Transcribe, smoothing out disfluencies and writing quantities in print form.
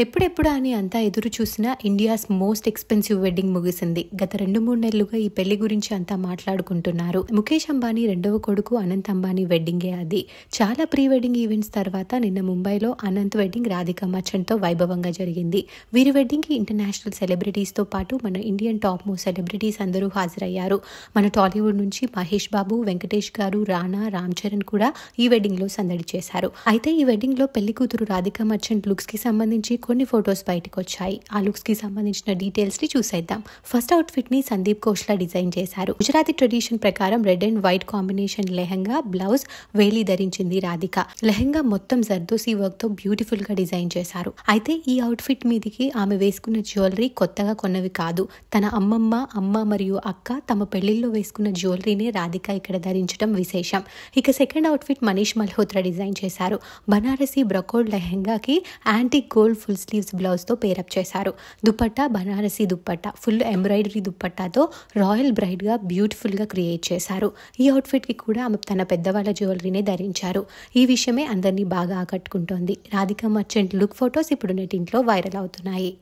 ఎప్పుడెప్పుడా అని అంతా ఎదురు చూసిన ఇండియాస్ మోస్ట్ ఎక్స్పెన్సివ్ వెడ్డింగ్ ముగిసింది. గత 2-3 నెలలుగా ఈ పెళ్లి గురించి అంతా మాట్లాడుకుంటున్నారు. ముఖేష్ అంబానీ రెండవ కొడుకు అనంత్ అంబానీ వెడ్డింగే అది. చాలా ప్రీ వెడ్డింగ్ ఈవెంట్స్ తర్వాత నిన్న ముంబైలో అనంత్ వెడ్డింగ్ రాధికా మర్చెంట్తో వైభవంగా జరిగింది. వీరి వెడ్డింగ్కి ఇంటర్నేషనల్ సెలబ్రిటీస్తో పాటు మన ఇండియన్ టాప్ మోస్ట్ సెలబ్రిటీస్ అందరూ హాజరయ్యారు. మన టాలీవుడ్ నుంచి మహేష్ బాబు, వెంకటేష్ గారు, రానా, రామ్ చరణ్ కూడా ఈ వెడ్డింగ్లో సందడి చేశారు. అయితే ఈ వెడ్డింగ్లో పెళ్లి కూతురు రాధికా మర్చెంట్ లుక్స్కి సంబంధించి కొన్ని ఫొటోస్ బయటకు వచ్చాయి. ఆ లుక్స్ కి సంబంధించిన డీటెయిల్స్ ని చూసేద్దాం. ఫస్ట్ అవుట్ ఫిట్ ని సందీప్ కోష్లా డిజైన్ చేశారు. గుజరాతీ ట్రెడిషన్ ప్రకారం red and white combination lehenga, blouse, వేలి ధరించింది రాధిక. లెహంగా మొత్తం జర్దోసి వర్క్ తో బ్యూటిఫుల్ గా డిజైన్ చేశారు. అయితే ఈ అవుట్ ఫిట్ మీదికి ఆమె వేసుకున్న జ్యువెలరీ కొత్తగా కొన్నవి కాదు. తన అమ్మ మరియు అక్క తమ పెళ్లిల్లో వేసుకున్న జ్యువెలరీనే రాధిక ఇక్కడ ధరించడం విశేషం. ఇక second outfit Manish Malhotra design చేశారు. బనారసి బ్రొకోడ్ లెహంగాకి antique gold full sleeves blouse తో పేరప్ చేశారు. దుపట్టా బనారసి దుపట్టా, ఫుల్ ఎంబ్రాయిడరీ దుపట్టాతో రాయల్ బ్రైడ్ గా బ్యూటిఫుల్ గా క్రియేట్ చేశారు. ఈ అవుట్ ఫిట్ కి కూడా ఆమె తన పెద్దవాళ్ళ జ్యువెలరీనే ధరించారు. ఈ విషయమే అందరినీ బాగా ఆకట్టుకుంటోంది. రాధికా మర్చెంట్ లుక్ ఫొటోస్ ఇప్పుడు నెట్టింట్లో వైరల్ అవుతున్నాయి.